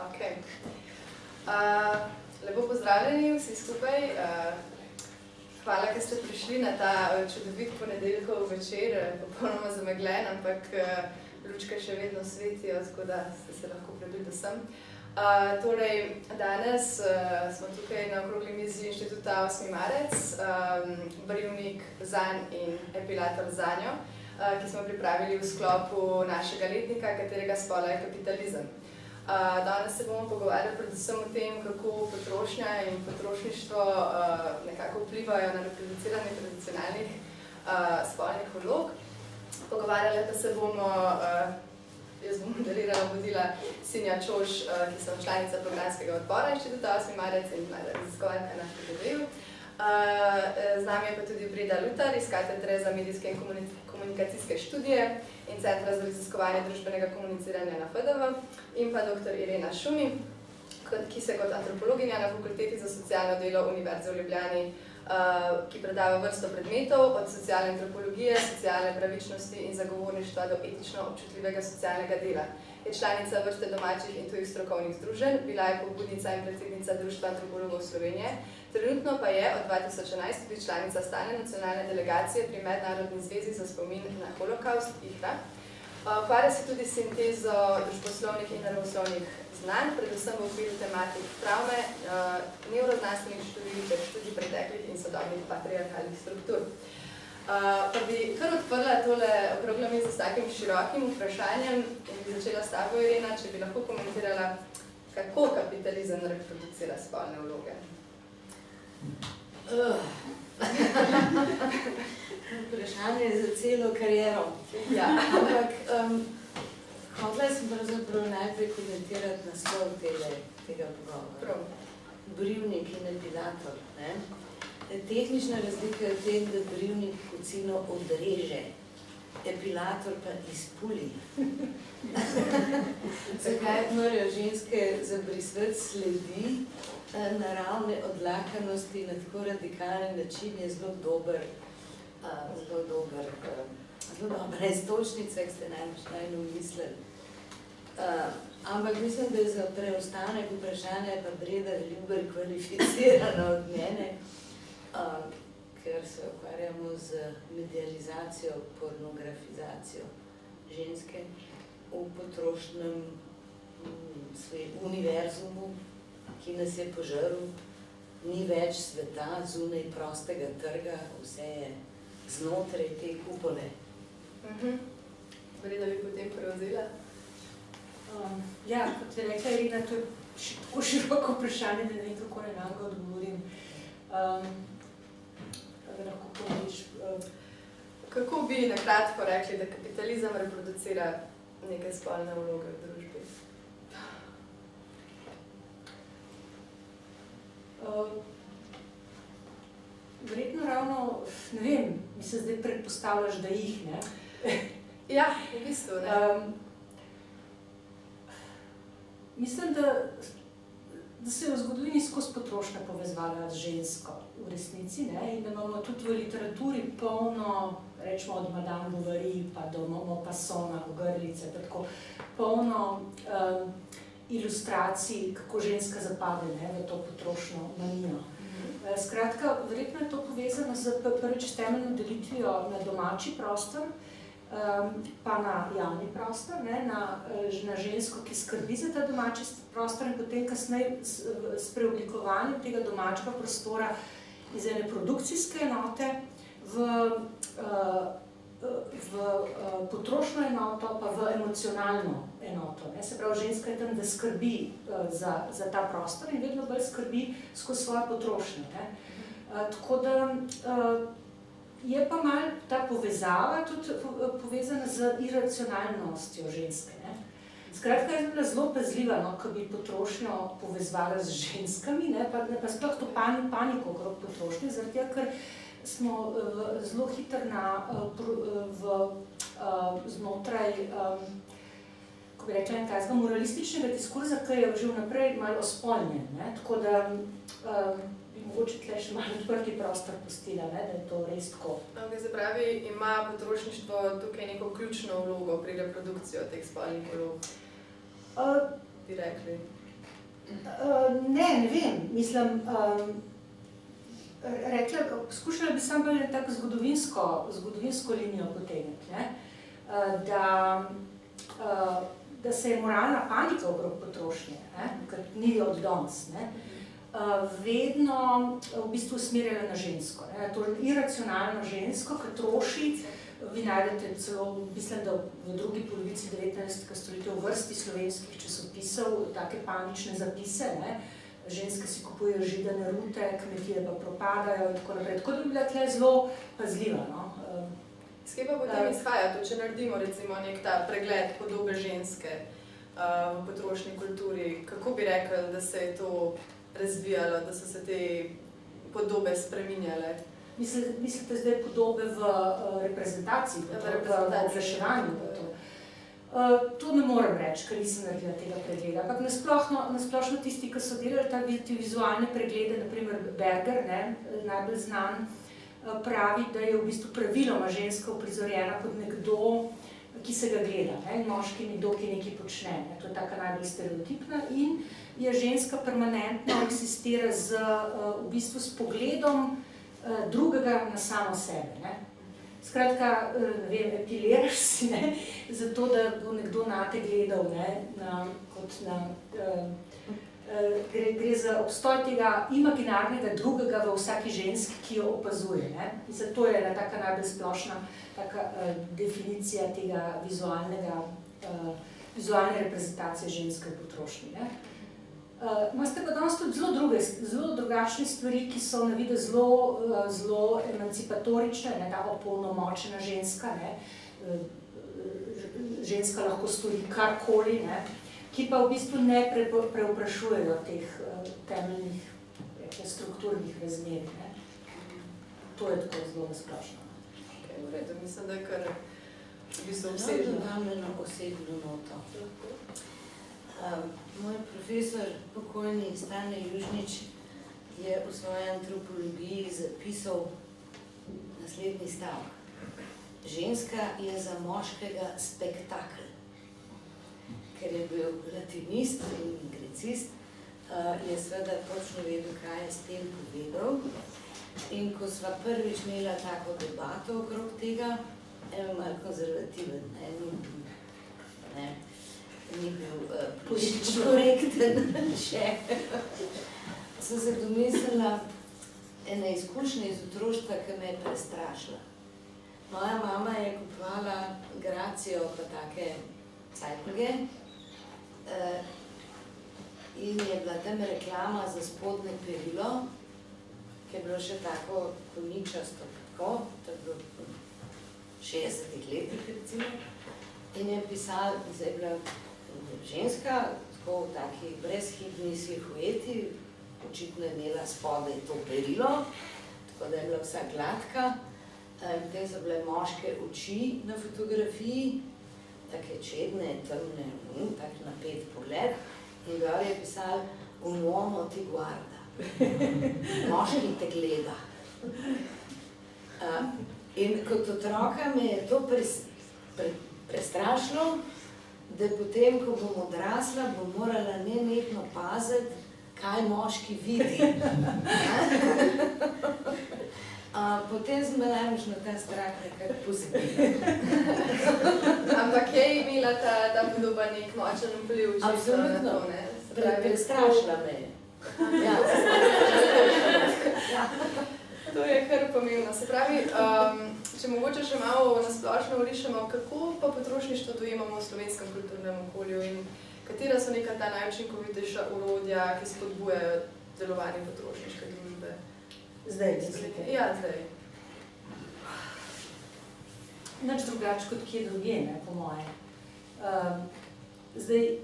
Okay. Lepo pozdravljeni vsi skupaj. Hvala, ker ste prišli na ta čudovit ponedeljkov večer, popolnoma zamegljen, ampak lučke še vedno svetijo, tako da ste se lahko prebili do sem. Torej, danes smo tukaj na okrogli mizi Inštituta 8. marec, Brivnik zanj in epilator zanjo, ki smo pripravili v sklopu našega letnika, katerega spola je kapitalizem. Danes se bomo pogovarjali predvsem o tem, kako potrošnja in potrošništvo nekako vplivajo na reproduciranje tradicionalnih spolnih vlog. Pogovarjali pa se bomo, jaz bom modelirala, vodila Sinja Čož, ki sem članica programskega odbora Inštituta 8. marec in raziskovalka na FDV-ju. Z nami je pa tudi Breda Lutar iz katedre za medijske in komunikacijske študije in Centra za raziskovanje družbenega komuniciranja na FDV in pa dr. Irena Šumi, ki se kot antropologinja na Fakulteti za socialno delo Univerze v Ljubljani, ki predava vrsto predmetov od socialne antropologije, socialne pravičnosti in zagovorništva do etično občutljivega socialnega dela. Je članica vrste domačih in tujih strokovnih združenj, bila je pobudnica in predsednica Društva antropologov Slovenije, trenutno pa je od 2011 tudi članica stalne nacionalne delegacije pri Mednarodni zvezi za spomin na holokaust IHRA. Ukvarja se tudi s sintezo družboslovnih in naravoslovnih znanj, predvsem v okviru tematik travme, nevroznanstvenih študij ter študij preteklih in sodobnih patriarhalnih struktur. Pa bi kar odprla tole okroglo mizo s takim širokim vprašanjem in bi začela s tabo, Irena, če bi lahko komentirala, kako kapitalizem reproducira spolne vloge. Vprašanje za celo kariero. Ja. Ampak hotela sem pravzaprav najprej komentirati naslov tega pogovora. Brivnik in epilator. Tehnična razlika je v tem, da brivnik kocino odreže, epilator pa izpuli. Zakaj morajo ženske zabrisvati sledi naravne odlakanosti na tako radikalen način, je zelo dobra istočnica, ki ste najbolj umislili. Ampak mislim, da je za preostanek vprašanja pa Breda Ljuber kvalificirana od mene, ker se ukvarjamo z medializacijo, pornografizacijo ženske v potrošnem univerzumu, ki nas je požrl, ni več sveta, zunaj prostega trga, vse je znotraj te kupole. Breda bi potem prevzela? Ja, kot je rekla Irina, to je tako široko vprašanje, da ne vem, kako ne nam ga odgovorim. Da lahko povediš. Kako bi na kratko rekli, da kapitalizem reproducira neke spolne vloge v družbi? Verjetno ravno, ne vem, mi se zdaj predpostavljaš, da jih, ne? Ja, v bistvu, ne. Mislim, da se je v zgodovini skozi potrošnja povezovala z žensko v resnici, ne? In da imamo tudi v literaturi polno, rečemo od Madame Bovary pa do Maupassona, Ogrlice, tako polno ilustracij, kako ženska zapade, ne, v to potrošno manijo. Skratka, verjetno je to povezano z prvič temeljno delitvijo na domači prostor, pa na javni prostor, ne, na žensko, ki skrbi za ta domači prostor in potem kasneje s preoblikovanjem tega domačega prostora iz ene produkcijske enote v potrošno enoto, pa v emocionalno enoto. Ne. Se pravi, ženska je tam, da skrbi za ta prostor in vedno bolj skrbi skozi svoje potrošnje. Ne. Tako da je pa malo ta povezava tudi povezana z iracionalnostjo ženske. Ne. Skratka, je bila zelo pazljiva, no, ko bi potrošnjo povezvala z ženskami, ne, pa sploh to paniko okrog potrošnje, zaradi tega, ker smo zelo hitro znotraj, ko bi rekla, nekaj moralističnega diskurza, ki je že vnaprej malo ospolnjen, ne, tako da bi mogoče tle še malo odprti prostor pustila, ne, da je to res tako. Se pravi, ima potrošništvo tukaj neko ključno vlogo pri reprodukciji teh spolnih vlog? Bi rekli. Ne vem, mislim, skušala bi samo bolj tako zgodovinsko linijo potegniti, da se je moralna panika okrog potrošnje, ker ni od danes, vedno v bistvu usmerjala na žensko, to iracionalno žensko, ki troši. Vi najdete celo, mislim, da v drugi polovici 19. stoletja v vrsti slovenskih časopisov take panične zapise, ženske si kupujejo židane rute, kmetije pa propadajo in tako naprej. Tako da bi bila tle zelo pazljiva. Skaj pa potem izhaja to, če naredimo recimo nek ta pregled podobe ženske v potrošni kulturi, kako bi rekli, da se je to razvijalo, da so se te podobe spreminjale? Mislite zdaj podobe v reprezentaciji, v oglaševanju? To ne morem reči, ker nisem naredila tega pregleda. Ampak nasplošno tisti, ki so delali te vizualne preglede, naprimer Berger, najbolj znan, pravi, da je v bistvu praviloma ženska uprizorjena kot nekdo, ki se ga gleda, moški nekdo, ki nekaj počne. To je taka najbolj stereotipna in je ženska permanentno eksistira v bistvu s pogledom drugega na samo sebe. Skratka, ne vem, epiliraš si, zato da bo nekdo nate gledal, gre za obstoj tega imaginarnega drugega v vsaki ženski, ki jo opazuje. Zato je ena taka najbolj splošna definicija tega vizualne reprezentacije ženske v potrošnji. Imate pa danes tudi zelo drugačne stvari, ki so na videz zelo emancipatorične, ta opolnomočena ženska, ženska lahko stori karkoli, ki pa v bistvu ne preoprašujejo teh temeljnih strukturnih razmer. To je tako zelo nasplošno. V redu, mislim, da je kar v bistvu obsežno. Dodam eno osebno noto. Moj profesor, pokojni Stane Južnič, je v svoji antropologiji zapisal naslednji stavek. Ženska je za moškega spektakl. Ker je bil latinist in grecist, je seveda točno vedel, kaj je s tem povedal. In ko sva prvič imela tako debato okrog tega, je malo konzervativen, ni bil politično korekten še. Sem se domislila ene izkušnje iz otroštva, ki me je prestrašila. Moja mama je kupovala Gracijo pa take cajtnoge in je bila tam reklama za spodnje perilo, ki je bilo še tako koničasto tako, to je bilo v 60-ih letih recimo, in je pisala, zdaj je bila ženska, tako v taki brezhibni silhueti, očitno je imela spodaj to perilo, tako da je bila vsa gladka. Potem so bile moške oči na fotografiji, take čedne, temne, tak napet pogled, in gor je pisal un uomo ti guarda, moški te gleda. In kot otroka me je to prestrašilo, da potem, ko bom odrasla, bom morala nenehno paziti, kaj moški vidi. Potem sem me najbolj na ta strah nekako pozabila. Ampak je imela ta podoba nek močen vpliv na to, Absolutno. Prestrašila me je. To je kar pomembno. Se pravi, če mogoče še malo nasplošno orišemo, kako pa potrošništvo dojemamo v slovenskem kulturnem okolju in katera so neka ta najučinkovitejša orodja, ki spodbujajo delovanje potrošniške družbe? Zdaj, mislite? Ja, zdaj. Nič drugače kot kje drugje, po moje. Zdaj,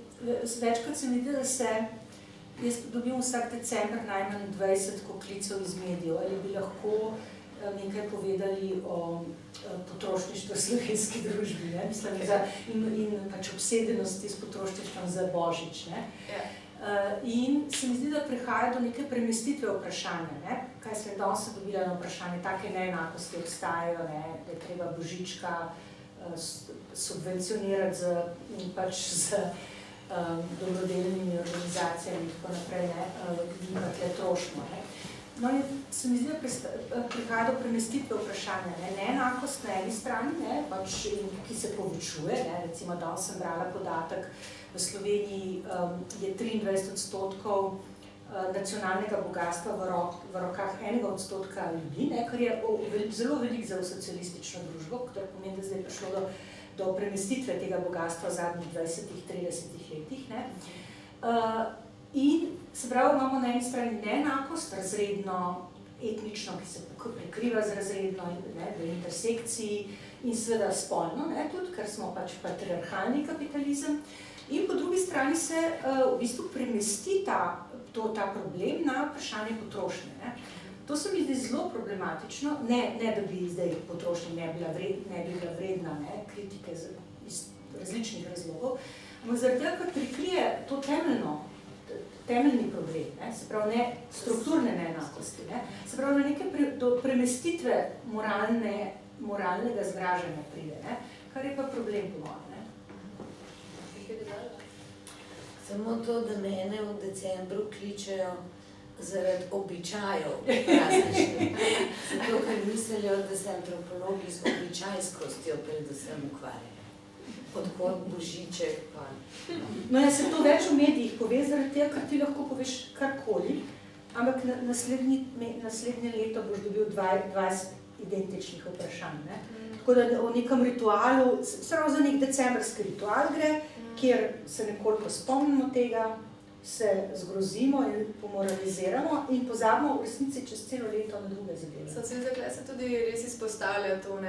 večkrat se mi zdi, da jaz dobim vsak december najmanj 20 klicev iz medijev, ali bi lahko nekaj povedali o potrošništvu v slovenski družbi, mislim, in pač obsedenosti s potrošništvom za Božič. In se mi zdi, da prihaja do neke premestitve vprašanja, kaj sem danes dobila na vprašanje, take neenakosti obstajajo, da je treba Božička subvencionirati z dobrodelnimi organizacijami in tako naprej, mi pa tle trošimo. No in se mi zdi, da prihaja do premestitve vprašanja. Neenakost na eni strani, ki se povečuje. Recimo, danes sem brala podatek, v Sloveniji je 23% nacionalnega bogatstva v rokah 1% ljudi, kar je zelo veliko za socialistično družbo, kar pomeni, da zdaj je prišlo do premestitve tega bogatstva v zadnjih 20-30 letih. In se pravi, imamo na eni strani neenakost, razredno, etnično, ki se prekriva z razredno, v intersekciji in seveda spolno, tudi, ker smo pač patriarhalni kapitalizem. In po drugi strani se v bistvu premesti ta problem na vprašanje potrošnje. To se mi zdi zelo problematično, ne da bi zdaj potrošnja ne bi bila vredna kritike iz različnih razlogov, ampak zaradi tega, ker prikrije to temeljni problem, se pravi ne strukturne neenakosti, se pravi neke do premestitve moralnega zgražanja pride, kar je pa problem po mojem. Samo to, da mene v decembru kličejo zaradi običajev prazničnih. Zato, ker mislijo, da se antropologi z običajskostjo predvsem ukvarjajo. Odkot Božiček pa. No, se to več v medijih pove, zaradi tega, ker ti lahko poveš karkoli, ampak naslednje leto boš dobil 20 identičnih vprašanj. Tako da o nekem ritualu, prav za nek decembrski ritual gre, kjer se nekoliko spomnimo tega, se zgrozimo in pomoraliziramo in pozabimo v resnici čez celo leto na druge zadeve. Zakaj se tudi res izpostavlja to,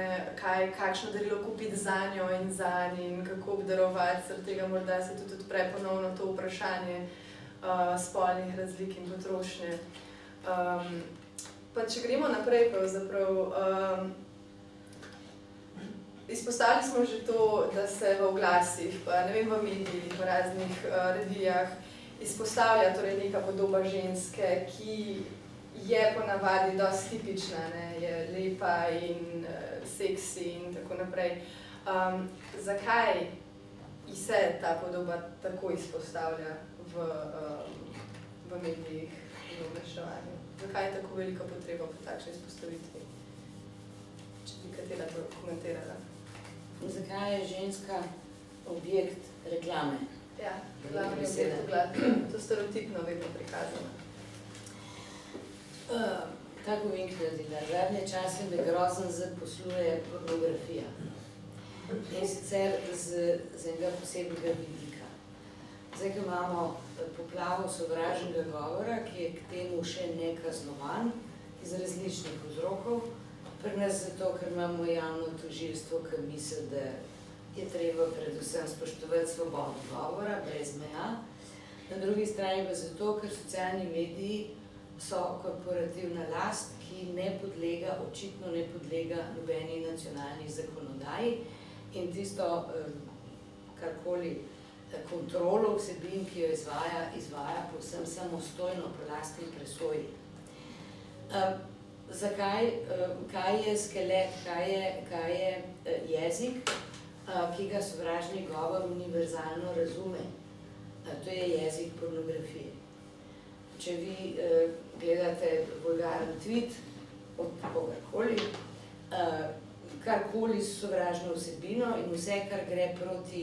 kakšno darilo kupiti zanjo in zanj in kako obdarovati, zaradi tega morda se tudi odpre ponovno to vprašanje spolnih razlik in potrošnje. Pa če gremo naprej pravzaprav, izpostavili smo že to, da se v oglasih, pa ne vem, v medijih, v raznih revijah izpostavlja torej neka podoba ženske, ki je ponavadi dosti tipična, je lepa in seksi in tako naprej. Zakaj se ta podoba tako izpostavlja v medijih in v oglaševanju? Zakaj je tako velika potreba po takšni izpostavitvi? Če bi katera to komentirala. Zakaj je ženska objekt reklame? Ja, glavni objekt oglasov. To stereotipno vedno prikazano. Tako vem, da zadnje čase me grozen zaposluje pornografija. In sicer z enega posebnega vidika. Zdaj, ko imamo poplavo sovražnega govora, ki je k temu še nekaznovan iz različnih vzrokov, pri nas zato, ker imamo javno tožilstvo, ki misli, da je treba predvsem spoštovati svobodo govora, brez meja. Na drugi strani pa zato, ker socialni mediji so korporativna last, ki očitno ne podlega nobeni nacionalni zakonodaji in tisto, karkoli kontrolo vsebin, ki jo izvaja povsem samostojno po lastni presoji. Kaj je skelet, kaj je jezik, ki ga sovražni govor univerzalno razume? To je jezik pornografije. Če vi gledate vulgaren tweet od kogarkoli, karkoli s sovražno vsebino in vse, kar gre proti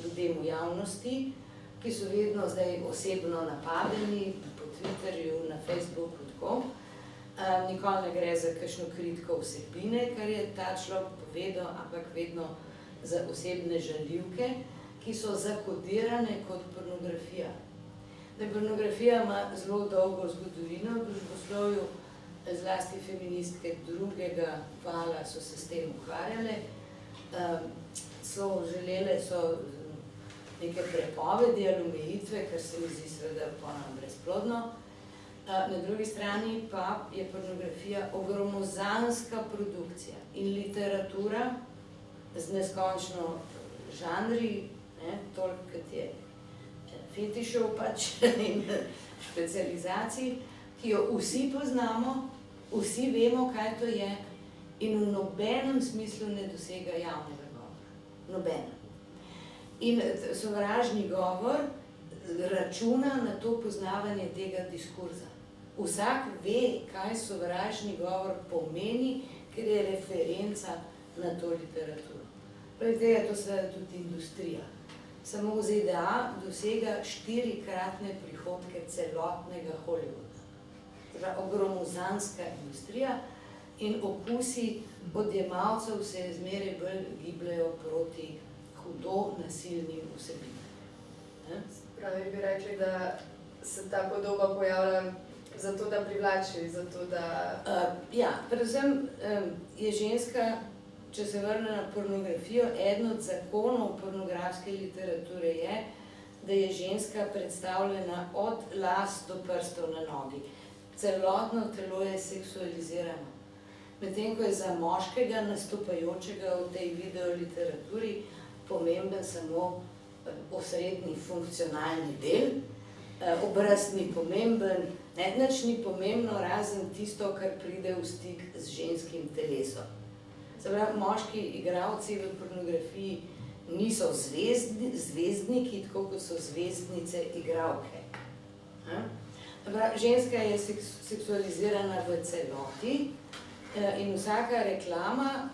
ljudem v javnosti, ki so vedno zdaj osebno napadeni po Twitterju, na Facebooku, tako, nikoli ne gre za kakšno kritiko vsebine, kar je ta človek povedal, ampak vedno za osebne žaljivke, ki so zakodirane kot pornografija. Pornografija ima zelo dolgo zgodovino v družboslovju, zlasti feministke drugega vala so se s tem ukvarjale. Želele so neke prepovedi ali omejitve, kar se mi zdi seveda ponavljam brezplodno. Na drugi strani pa je pornografija ogromozanska produkcija in literatura z neskončno žanri, toliko kot je fetišov pač in specializacij, ki jo vsi poznamo, vsi vemo, kaj to je in v nobenem smislu ne dosega javnega govora. Nobenem. In sovražni govor računa na to poznavanje tega diskurza. Vsak ve, kaj sovražni govor pomeni, ker je referenca na to literaturo. Pravi tega, to seveda tudi industrija. Samo v ZDA dosega 4-kratne prihodke celotnega Hollywooda. Torej, gromozanska industrija in okusi odjemalcev se zmeraj bolj gibljajo proti hudo nasilnim vsebinam. Pravi bi rekli, da se ta podoba pojavlja zato, da privlači, zato da... Ja, predvsem je ženska, če se vrne na pornografijo, eden od zakonov pornografske literature je, da je ženska predstavljena od las do prstov na nogi. Celotno telo je seksualizirano. Medtem ko je za moškega nastopajočega v tej videoliteraturi pomemben samo osrednji funkcionalni del, obraz ni pomemben, nič ni pomembno, razen tisto, kar pride v stik z ženskim telesom. Se pravi, moški igralci v pornografiji niso zvezdniki, tako kot so zvezdnice igralke. Ženska je seksualizirana v celoti in vsaka reklama,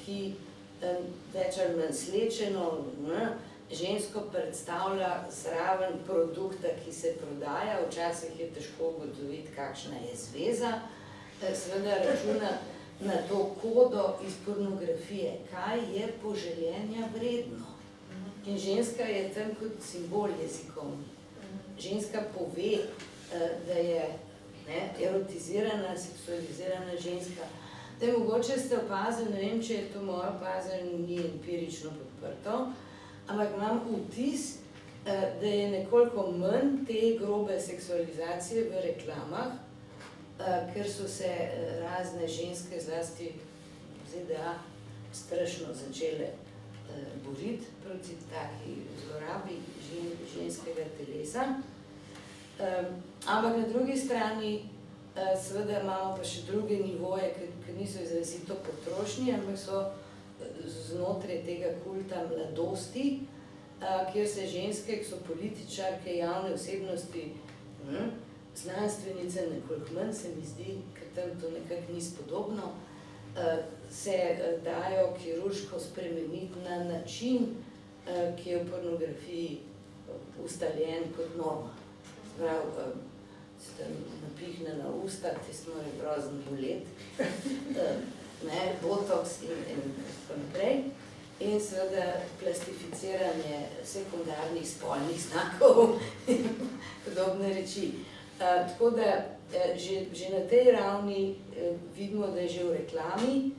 ki več ali manj slečeno žensko predstavlja zraven produkta, ki se prodaja, včasih je težko ugotoviti, kakšna je zveza, seveda računa na to kodo iz pornografije, kaj je poželjenja vredno. In ženska je tam kot simbol jezikovni. Ženska pove, da je erotizirana, seksualizirana ženska. Mogoče ste opazili, ne vem, če je to moje opazanje, ni empirično podprto, ampak imam vtis, da je nekoliko manj te grobe seksualizacije v reklamah, ker so se razne ženske, zlasti v ZDA, strašno začele boriti proti taki zlorabi ženskega telesa. Ampak na drugi strani seveda imamo pa še druge nivoje, ki niso izrazito potrošnji, ampak so znotraj tega kulta mladosti, kjer se ženske, ki so političarke, javne osebnosti, znanstvenice, nekoliko manj se mi zdi, ker tam to nekako ni spodobno, se dajo kirurško spremeniti na način, ki je v pornografiji ustaljen kot norma. Prav, se tam napihne na usta, tisto mora grozno boleti, botoks in tako naprej. In seveda plastificiranje sekundarnih spolnih znakov in podobne reči. Tako da že na tej ravni vidimo, da je že v reklami,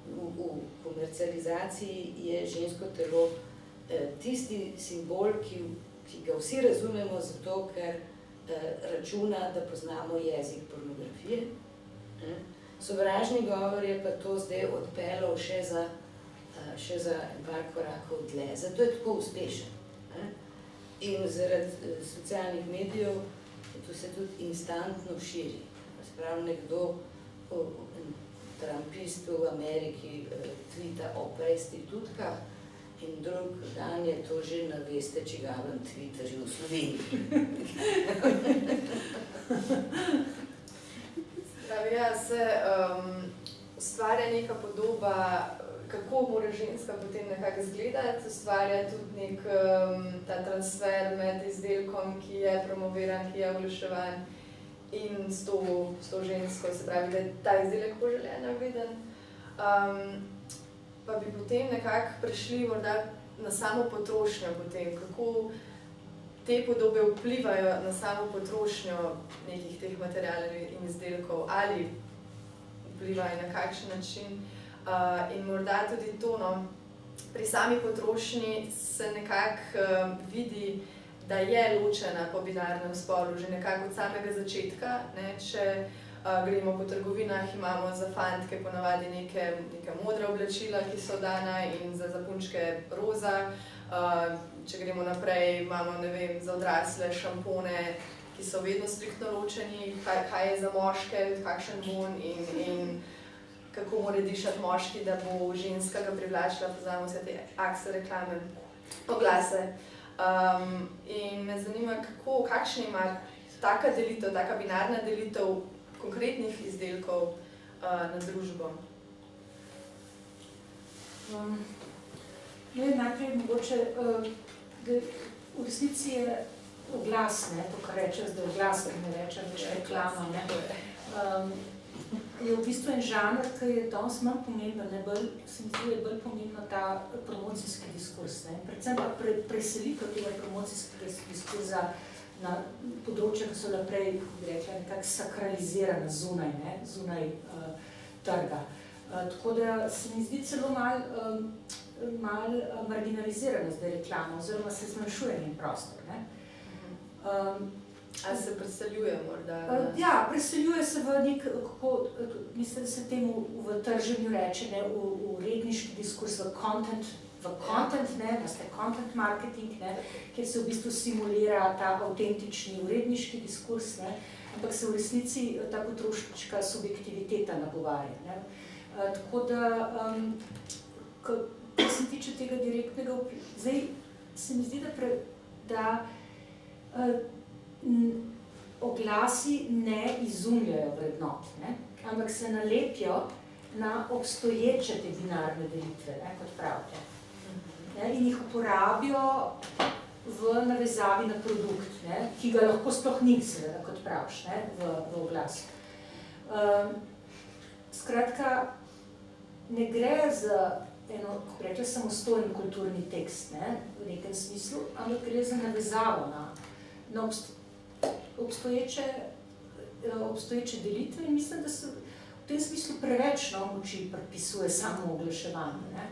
v komercializaciji je žensko telo tisti simbol, ki ga vsi razumemo zato, ker računa, da poznamo jezik pornografije. Sovražni govor je pa to zdaj odpeljal še za par korakov dlje. Zato je tako uspešen. In zaradi socialnih medijev to se tudi instantno širi. Sprav nekdo, trumpist v Ameriki, tvita o prostitutkah in drug dan je to že na veste čigavem Twitterju v Sloveniji. Ja, se ustvarja neka podoba, kako mora ženska potem nekako izgledati, ustvarja tudi nek ta transfer med izdelkom, ki je promoviran, ki je oglaševan in s to žensko, se pravi, da je ta izdelek poželjeno viden. Pa bi potem nekako prišli morda na samo potrošnjo potem, kako te podobe vplivajo na samo potrošnjo nekih teh materialov in izdelkov, ali vplivajo na kakšen način. In morda tudi to, pri sami potrošnji se nekako vidi, da je ločena po binarnem spolu že nekako od samega začetka. Če gremo po trgovinah, imamo za fantke ponavadi neke modre oblačila, ki so dana, in za punčke roza. Če gremo naprej, imamo, ne vem, za odrasle šampone, ki so vedno striktno ločeni, kaj je za moške, kakšen vonj in kako mora dišati moški, da bo ženska ga privlačila. Poznamo vse te Axe reklame. oglase. In me zanima, kakšna ima taka delitev, taka binarna delitev konkretnih izdelkov na družbo. Najprej mogoče, da v resnici je oglas, to, kar rečem, zdaj oglas, ki ne rečem več reklama, je v bistvu en žanr, ki je dosti manj pomemben, se mi zdi, je bolj pomembno ta promocijski diskurs. Predvsem pa preselitev tega promocijskega diskurza na področje, ki so naprej, bi rekla, nekako sakralizirana zunaj trga. Tako da se mi zdi celo malo marginalizirana zdaj reklama, oziroma se zmanjšuje njen prostor. Ali se preseljuje morda? Ja, preseljuje se v nek, kako, mislim, da se temu v trženju reče, v uredniški diskurs, v content, content marketing, kjer se v bistvu simulira ta avtentični uredniški diskurs, ampak se v resnici ta potrošniška subjektiviteta nagovarja. Tako da, ko se tiče tega direktnega vpliva, zdaj se mi zdi, da oglasi ne izumljajo vrednot, ampak se nalepijo na obstoječe te binarne delitve, kot pravite. In jih uporabijo v navezavi na produkt, ki ga lahko sploh ni, seveda, kot praviš, v oglasu. Skratka, ne gre za eno, kako rekla, samostojen kulturni tekst, v nekem smislu, ampak gre za navezavo na obstoječe delitve in mislim, da se v tem smislu preveč moči predpisuje samo oglaševanje.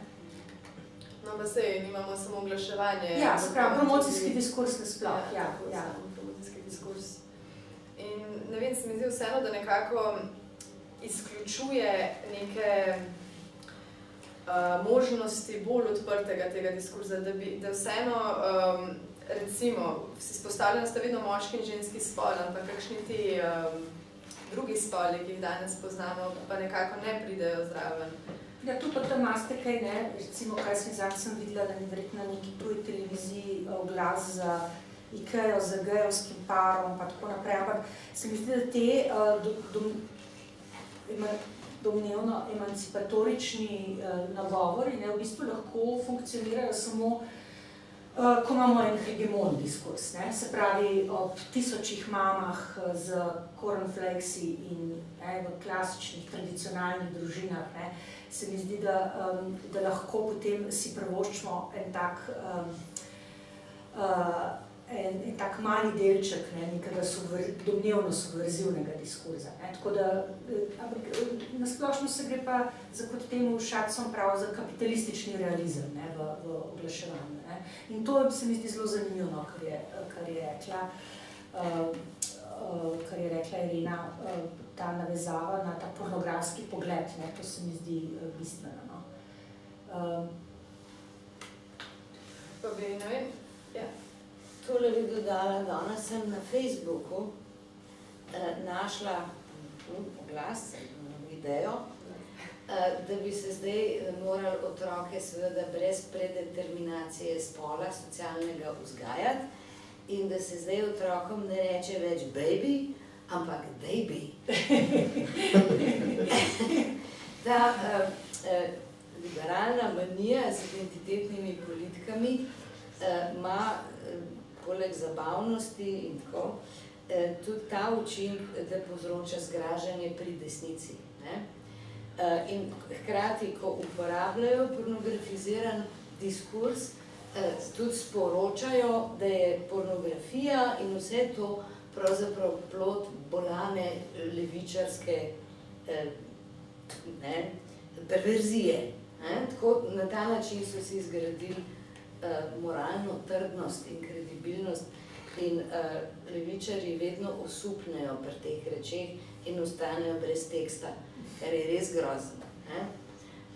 No, pa sej, nimamo samo oglaševanje. Ja, se pravi, promocijski diskurs nasploh. Ja. Promocijski diskurs. In ne vem, se mi zdi vseeno, da nekako izključuje neke možnosti bolj odprtega tega diskurza, da vseeno, recimo, izpostavljeno sta vedno moški in ženski spol, ampak kakšni ti drugi spoli, ki jih danes poznamo, pa nekako ne pridejo zraven. Ja, tu pa tam imate kaj, recimo, kaj sem videla, da verjetno na neki tuji televiziji oglas za Ikeo, za gejevskim parom, pa tako naprej, ampak se mi zdi, da te domnevno emancipatorični nagovori v bistvu lahko funkcionirajo samo, ko imamo en hegemon diskurs, se pravi ob tisočih mamah z cornflakesi in v klasičnih, tradicionalnih družinah, se mi zdi, da lahko potem si privoščimo en tak mali delček nekega domnevno subverzivnega diskurza. Tako da, nasplošno se gre pa, kot temu Šacom prav, za kapitalistični realizem v oglaševanju. In to se mi zdi zelo zanimivo, kar je rekla Irena, ta navezava na ta pornografski pogled, to se mi zdi bistveno. Pa bi, ne vem, ja. Tole bi dodala, danes sem na Facebooku našla oglas, video, da bi se zdaj morali otroke seveda brez predeterminacije spola socialnega vzgajati in da se zdaj otrokom ne reče več baby, ampak baby. Ta liberalna manija z identitetnimi politikami ima poleg zabavnosti in tako, tudi ta učinek, da povzroča zgražanje pri desnici. In hkrati, ko uporabljajo pornografiziran diskurs, tudi sporočajo, da je pornografija in vse to pravzaprav plod bolane levičarske perverzije. Tako na ta način so si zgradili moralno trdnost in kredibilnost in levičarji vedno osupnejo pri teh rečeh in ostanejo brez teksta, kar je res grozno.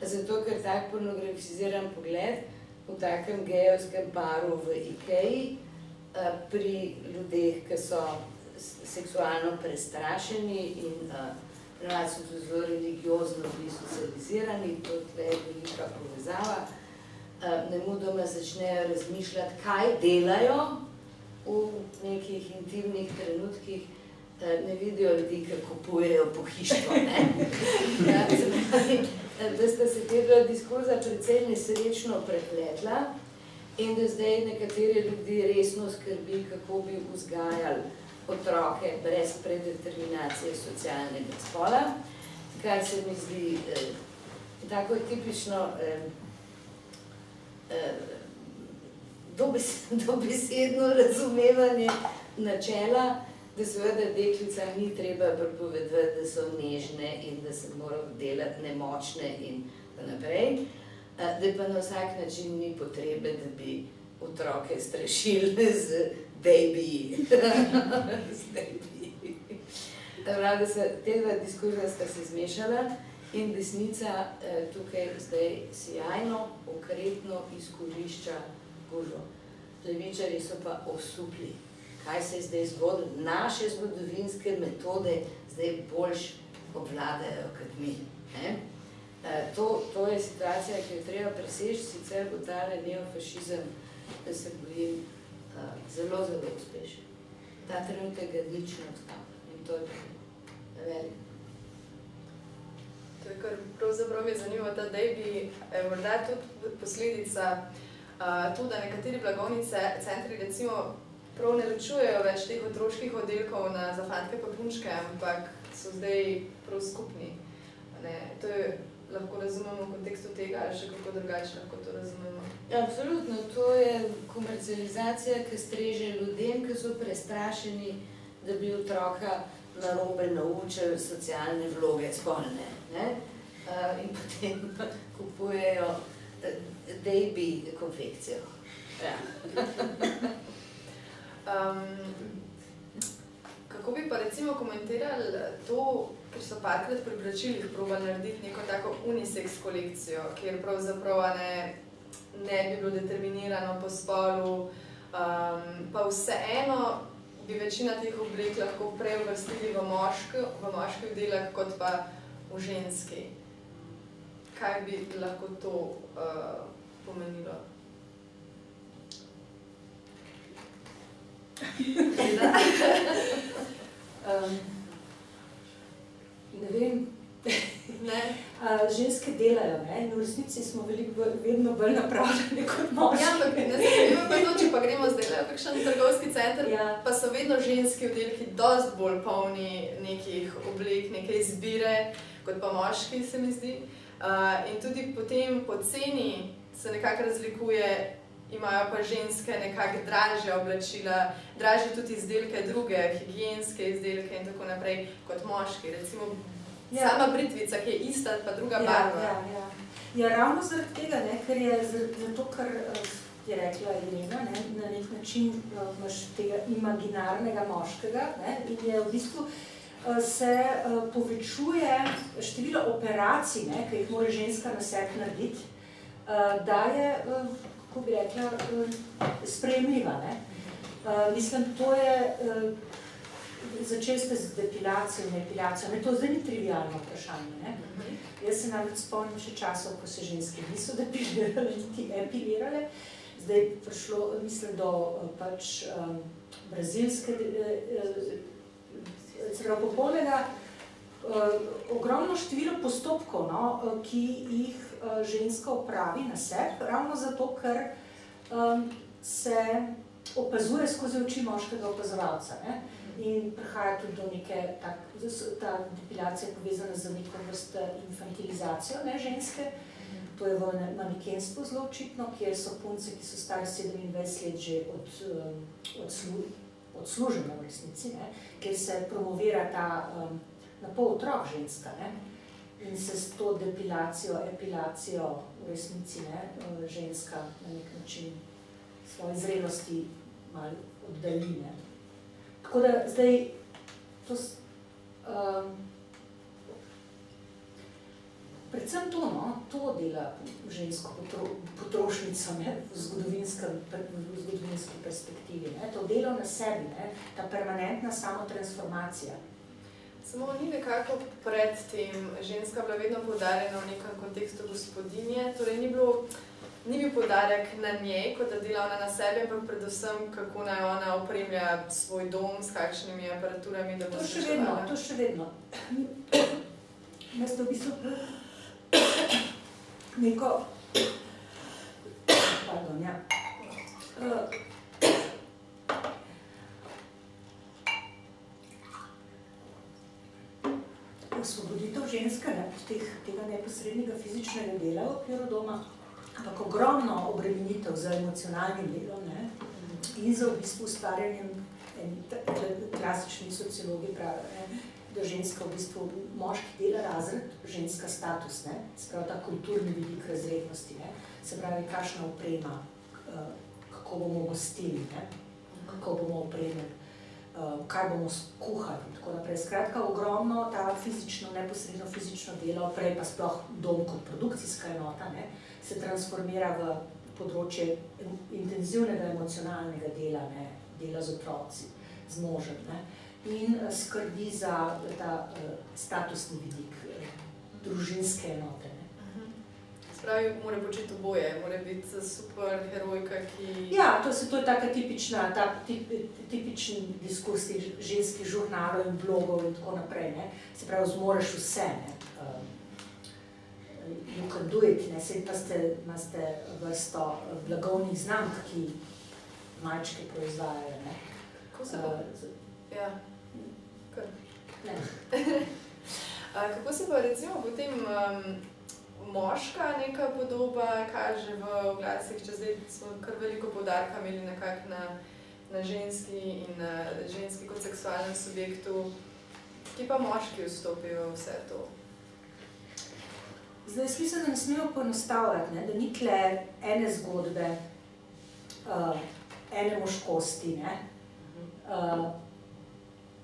Zato, ker tak pornografiziran pogled v takem gejevskem paru v Ikeji pri ljudeh, ki so seksualno prestrašeni in so tudi zelo religiozno bili socializirani, to je velika povezava, nemudoma začnejo razmišljati, kaj delajo v nekih intimnih trenutkih, ne vidijo ljudi, ki kupujejo pohištvo. Da sta se te dva diskurza precej nesrečno prepletla in da zdaj nekatere ljudi resno skrbi, kako bi vzgajali otroke brez predeterminacije socialnega spola, kar se mi zdi tako tipično dobesedno razumevanje načela, da seveda deklicam ni treba prepovedati, da so nežne in da se morajo delati nemočne in naprej, da pa na vsak način ni potrebe, da bi otroke strašili z baby. Da se te dva diskurza sta se zmešala in desnica tukaj zdaj sjajno, konkretno izkorišča gužvo. Levičarji so pa osupli. Kaj se je zdaj zgodilo? Naše zgodovinske metode zdaj boljš obvladajo kot mi. To je situacija, ki jo treba preseči, sicer bo ta neofašizem, da se bojim, zelo, zelo uspešen. Ta trenutek ga nič ne odstavlja in to je velik. To je kar pravzaprav mi je zanimivo, da bi morda tudi posledica to, da nekateri blagovni centri recimo prav ne ločujejo več teh otroških oddelkov za fantke pa punčke, ampak so zdaj prav skupni. To je lahko razumemo v kontekstu tega, ali še kako drugače lahko to razumemo? Absolutno, to je komercializacija, ki streže ljudem, ki so prestrašeni, da bi otroka narobe naučili socialne vloge spolne. In potem kupujejo baby konfekcijo. Kako bi pa recimo komentirali to, ker so parkrat pri oblačilih probali narediti neko tako unisex kolekcijo, kjer pravzaprav ne bi bilo determinirano po spolu, pa vseeno bi večina teh oblek lahko prej uvrstili v moški oddelek kot pa v ženski. Kaj bi lahko to pomenilo? Ne vem. Ženske delajo, in v resnici smo vedno bolj napravljeni kot moški. Ja, ampak ne zanimivo pa to, če pa gremo zdaj v kakšen trgovski center, pa so vedno ženski oddelki dosti bolj polni nekih oblek, neke izbire, kot pa moški, se mi zdi. In tudi potem po ceni se nekako razlikuje, imajo pa ženske nekako dražja oblačila, dražje tudi izdelke druge, higienske izdelke in tako naprej, kot moški. Recimo sama britvica, ki je ista, pa druga barva. Ja, ravno zaradi tega, ker je zato, kar je rekla Irena, na nek način imaš tega imaginarnega moškega in je v bistvu se povečuje število operacij, ki jih mora ženska na sebi narediti, da je, kako bi rekla, sprejemljiva. Mislim, to je, začeli ste z depilacijo in epilacijo, to zdaj ni trivialno vprašanje. Jaz se namreč spomnim še časov, ko se ženske niso depilirale, niti epilirale. Zdaj je prišlo, mislim, do pač brazilske popolnega ogromno število postopkov, ki jih ženska opravi na sebi, ravno zato, ker se opazuje skozi oči moškega opazovalca. In prihaja tudi do neke, ta depilacija je povezana z neko vrste infantilizacijo ženske. To je v manekenstvu zelo očitno, kjer so punce, ki so stari 27 let že odslužene v resnici, kjer se promovira ta napol otrok ženska. In se s to depilacijo, epilacijo v resnici ženska na nek način svoje zrelosti malo oddali. Tako da zdaj predvsem to dela žensko potrošnico v zgodovinski perspektivi. To delo na sebi, ta permanentna samotransformacija. Samo ni nekako pred tem ženska bila vedno poudarjena v nekem kontekstu gospodinje, torej ni bilo ni bil poudarek na njej, kot da dela ona na sebi, ampak predvsem, kako naj ona opremlja svoj dom, s kakšnimi aparaturami, da bo srečevala. To še vedno. Jaz to v bistvu neko... Pardon, ja. Osvoboditev ženske, tega neposrednega fizičnega dela v okviru doma, ampak ogromno obremenitev za emocionalnim delom, ne? In za v bistvu ustvarjanjem, klasični sociologi pravijo, da ženska v bistvu moški dela razred, ženska status, ne? Se pravi ta kulturni vidik razrednosti, ne? Se pravi kakšna oprema, kako bomo gostili, ne? Kako bomo opremili, kaj bomo skuhali in tako naprej. Skratka, ogromno ta fizično, neposredno fizično delo, prej pa sploh dom kot produkcijska enota, ne, se transformira v področje intenzivnega emocionalnega dela, ne, dela z otroci, z možem, ne, in skrbi za ta statusni vidik družinske enote. Spravi, mora početi oboje, mora biti super herojka, ki... Ja, to je taka tipični diskurs ženskih žurnalov in blogov in tako naprej, ne. Se pravi, zmoreš vse, ne. You can do it, ne. Sej pa imate vrsto blagovnih znamk, ki majčke proizvajajo, ne. Kako se pa... Ja, kar. Ne. Kako se pa recimo potem... moška neka podoba kaže v oglasih, če zdaj smo kar veliko poudarka imeli nekako na ženski in na ženski kot seksualnem subjektu, ki pa moški vstopijo v vse to. Zdaj, jaz mislim, da ne smemo poenostavljati, ne, da ni tle ene zgodbe, ene moškosti, ne,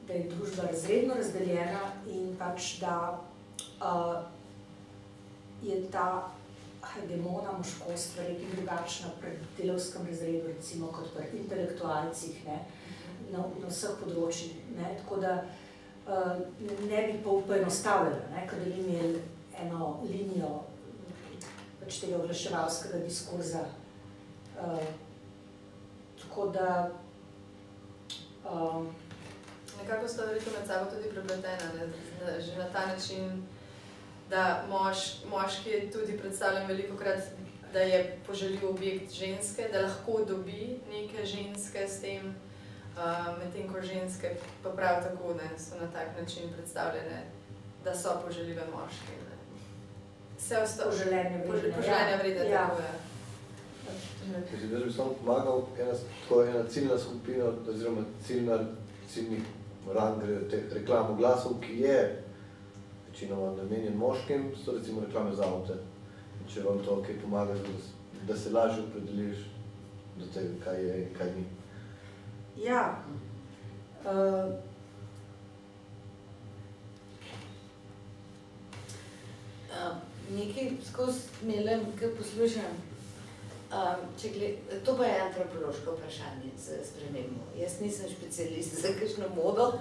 da je družba razredno razdeljena in pač da je ta hegemona moškost verjetno drugačna pri delavskem razredu, recimo kot pri intelektualcih, ne, na vseh področjih, ne, tako da ne bi poenostavljala, ne, kada bi imeli eno linijo pač tega oglaševalskega diskurza. Tako da... Nekako sta verjetno med sabo tudi prepletena, ne, že na ta način, da moški je tudi predstavljen velikokrat, da je poželjiv objekt ženske, da lahko dobi neke ženske s tem, medtem ko ženske pa prav tako, ne, so na tak način predstavljene, da so poželjive moški. Ne. Vse ostalo poželenje vrede, ja. tako je. Jaz bi samo pomagal, ena ciljna skupina, oziroma ciljni rang teh reklam oglasov, ki je večinoma namenjen moškim, so recimo reklame za avte. Če vam to kaj pomaga, da se lažje opredeliš do tega, kaj je in kaj ni. Ja. Nekaj skozi melem, kaj poslušam. To pa je antropološko vprašanje za spremembo. Jaz nisem specialist za kakšno modo,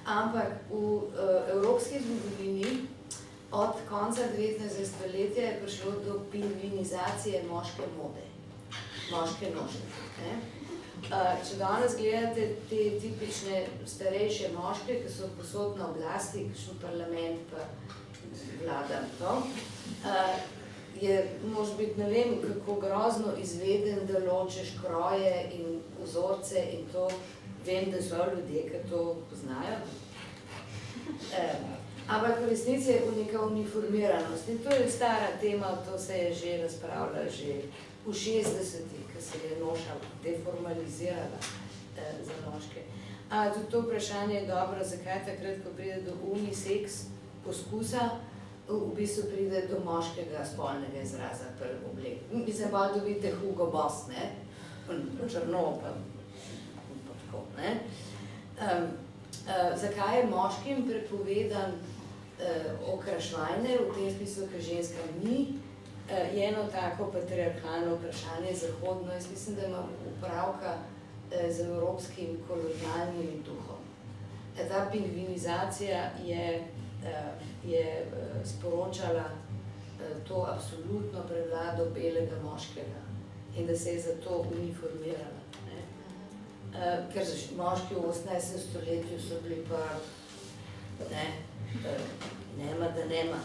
ampak v evropski zgodovini od konca 19. stoletja je prišlo do pingvinizacije moške mode, moške nošnje. Če danes gledate te tipične starejše moške, ki so posod na oblasti, kakšen parlament pa vlada to, je, može biti, ne vem, kako grozno izveden, da ločeš kroje in vzorce in to. Vem, da so ljudje, ki to poznajo. Ampak v resnici je neka uniformiranost in to je stara tema, to se je že razpravljala že v 60-ih, ko se je noša deformalizirala za moške. Tudi to vprašanje je dobro, zakaj takrat, ko pride do unisex poskusa, v bistvu pride do moškega spolnega izraza prvi oblek. Mislim, pa dobite Hugo Boss, ne? Črno, pa tako, ne? Zakaj je moškim prepovedan okrašvajne, v tem smislu, ker ženska ni, je eno tako patriarhalno vprašanje zahodno. Jaz mislim, da ima upravka z evropskim kolonialnim duhom. Ta pingvinizacija je sporočala to absolutno prevlado rado belega moškega in da se je zato uniformirala. Ker moški v 18. stoletju so bili pa nema da nema.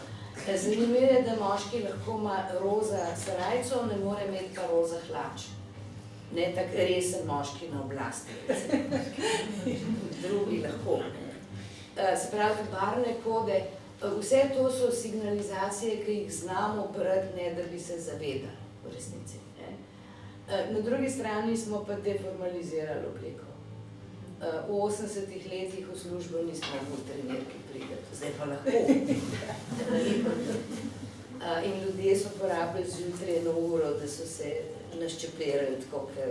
Zanimivo je, da moški lahko ima roza srajco, ne more imeti pa roza hlač. Ne tak resen moški na oblasti. Drugi lahko. Se pravi, barvne kode, vse to so signalizacije, ki jih znamo brati, ne da bi se zavedali v resnici. Na drugi strani smo pa deformalizirali obleko. V 80-ih letih v službo nismo mogli trenerki priti, zdaj pa lahko. In ljudje so porabili zjutraj 1 uro, da so se naščeplerali tako, ker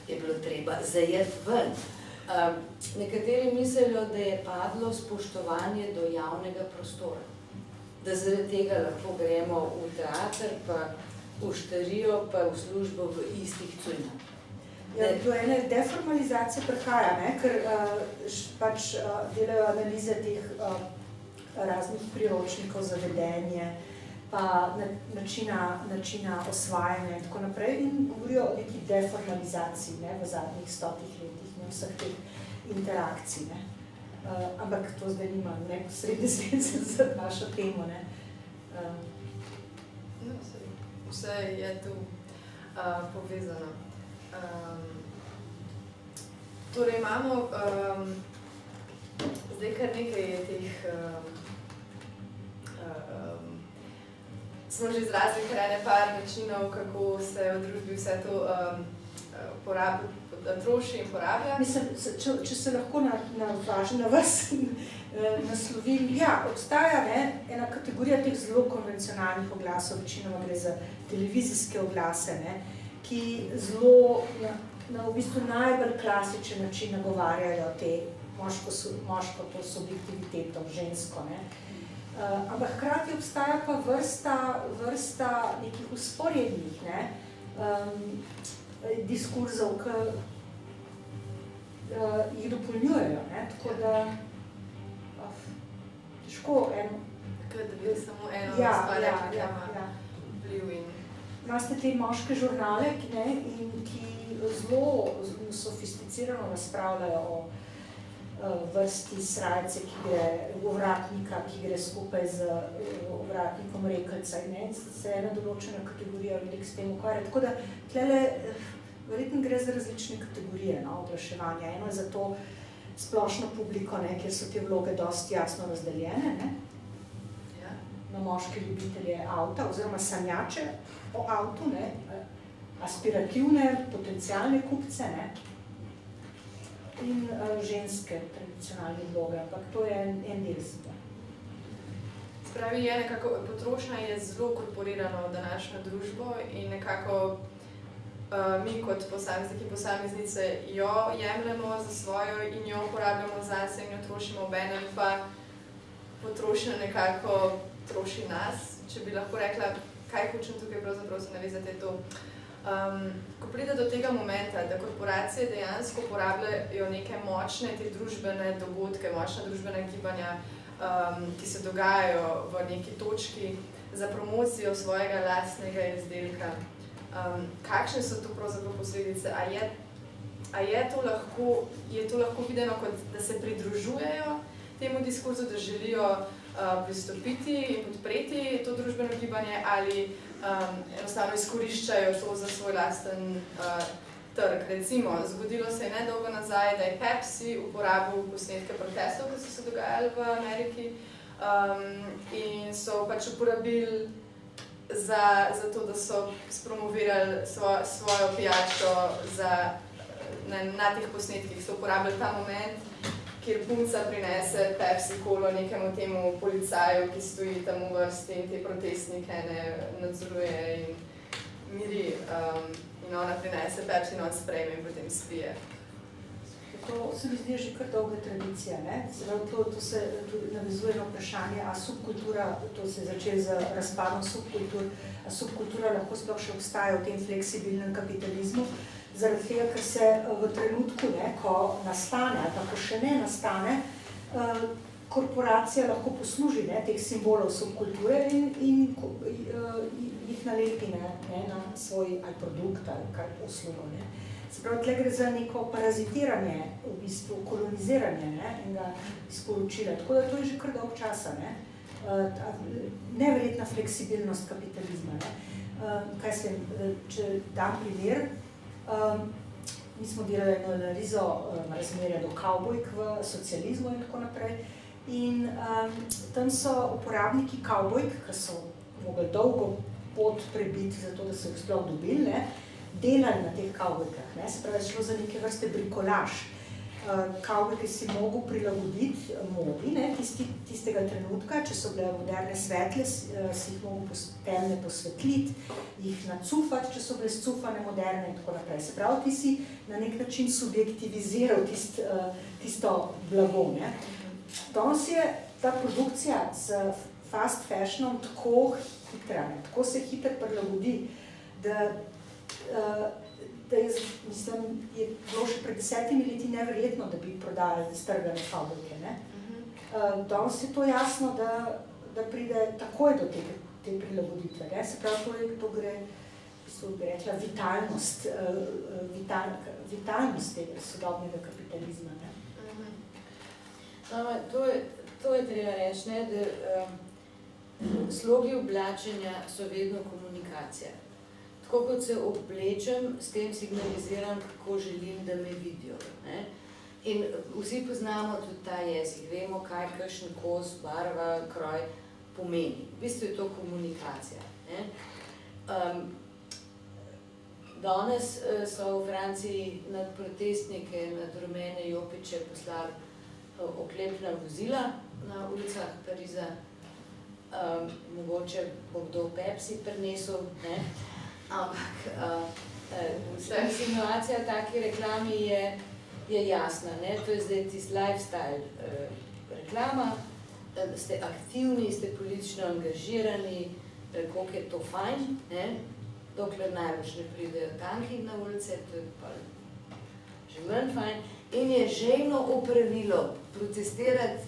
je bilo treba zajeti ven. Nekateri mislijo, da je padlo spoštovanje do javnega prostora. Da zaradi tega lahko gremo v teater, pa v štarijo, pa v službo v istih cunjah. Ja, do ene deformalizacije prihaja, ker pač delajo analize teh raznih priročnikov za vedenje, pa načina osvajanja in tako naprej in govorijo o neki deformalizaciji v zadnjih 100 letih, vseh teh interakcij. Ampak to zdaj nima neposredne zveze z našo temo. Vse je tu povezano. Torej imamo zdaj kar nekaj teh smo že izrazili kar par načinov, kako se v družbi vse to troši in porablja. Mislim, če se lahko navažim na vas naslovim, ja, obstaja ena kategorija teh zelo konvencionalnih oglasov, večinoma gre za televizijske oglase, ki zelo na v bistvu najbolj klasičen način nagovarjajo te moško to subjektiviteto, žensko. Ampak hkrati obstaja pa vrsta nekih vzporednih diskurzov, ki jih dopolnjujejo. Tako da težko eno... Kaj da bi samo eno stvar, ki ima vpliv in... Imate te moške žurnale, ki zelo sofisticirano razpravljajo o vrsti srajce, ovratnika, ki gre skupaj z ovratnikom rekelca in se ena določena kategorija ljudi s tem ukvarja. Tako da tlele verjetno gre za različne kategorije oglaševanja. Eno je za to splošno publiko, kjer so te vloge dosti jasno razdeljene, na moške ljubitelje avta oziroma sanjače o avtu, aspirativne, potencialne kupce in ženske tradicionalne vloge, ampak to je en del sveta. Spravi, potrošnja je zelo korporirana v današnjo družbo in nekako mi kot posamezniki, posameznice jo jemljemo za svojo in jo uporabljamo zase in jo trošimo obenem, pa potrošnja nekako troši nas. Če bi lahko rekla, kaj hočem tukaj pravzaprav se navezati to. Ko pride do tega momenta, da korporacije dejansko uporabljajo neke močne te družbene dogodke, močne družbene gibanja, ki se dogajajo v neki točki za promocijo svojega lastnega izdelka. Kakšne so to pravzaprav posledice? Je to lahko videno kot, da se pridružujejo temu diskurzu, da želijo pristopiti in podpreti to družbeno gibanje ali enostavno izkoriščajo to za svoj lasten trg. Recimo, zgodilo se je nedolgo nazaj, da je Pepsi uporabil posnetke protestov, ki so se dogajali v Ameriki in so pač uporabili za to, da so spromovirali svojo pijačo na teh posnetkih. So uporabili ta moment, kjer punca prinese Pepsi kolo nekemu temu policaju, ki stoji tam v vrsti in te protestnike nadzoruje in miri. In ona prinese Pepsi in on sprejme in potem spije. To se mi zdi že kar dolga tradicija. To se navezuje na vprašanje, a subkultura, to se je začelo z razpadom subkultur, a subkultura lahko sploh še obstaja v tem fleksibilnem kapitalizmu, zaradi tega, ker se v trenutku, ko nastane, ali pa ko še ne nastane, korporacija lahko posluži teh simbolov subkulture in jih nalepi na svoj ali produkt ali kar uslugo. Se pravi, tle gre za neko parazitiranje, v bistvu koloniziranje enega sporočila. Tako da to je že kar dolg časa. Neverjetna fleksibilnost kapitalizma. Kaj se, če dam primer, mi smo delali eno analizo razmerja do kavbojk v socializmu in tako naprej. In tam so uporabniki kavbojk, ki so mogli dolgo pot prebiti, zato da so jih sploh dobili, delali na teh kavbojkah. Se pravi, šlo za neke vrste brikolaž. Kavbojke si mogel prilagoditi modi, tistega trenutka, če so bile moderne svetle, si jih mogel temne posvetliti, jih nacufati, če so bile scufane moderne in tako naprej. Se pravi, ti si na nek način subjektiviziral tisto blago. Danes je ta produkcija s fast fashionom tako hitra, tako se hitro prilagodi, da je bilo še pred 10 leti neverjetno, da bi prodajali strgane kavbojke. Danes je to jasno, da pride takoj do te prilagoditve. Se pravi, to gre, bi rekla, vitalnost tega sodobnega kapitalizma. To je treba reči, da slogi oblačenja so vedno komunikacija. Tako kot se oblečem, s tem signaliziram, kako želim, da me vidijo. In vsi poznamo tudi ta jezik, vemo, kaj kakšen kos, barva, kroj pomeni. V bistvu je to komunikacija. Danes so v Franciji nad protestnike, nad rumene jopiče poslali oklepna vozila na ulicah Pariza. Mogoče bo kdo Pepsi prinesel, ampak insinuacija v taki reklami je jasna. To je zdaj tisti lifestyle reklama, ste aktivni, ste politično angažirani, koliko je to fajn, dokler najbolj ne pridejo tanki na ulice, to je pa že manj fajn. In je žejno opravilo protestirati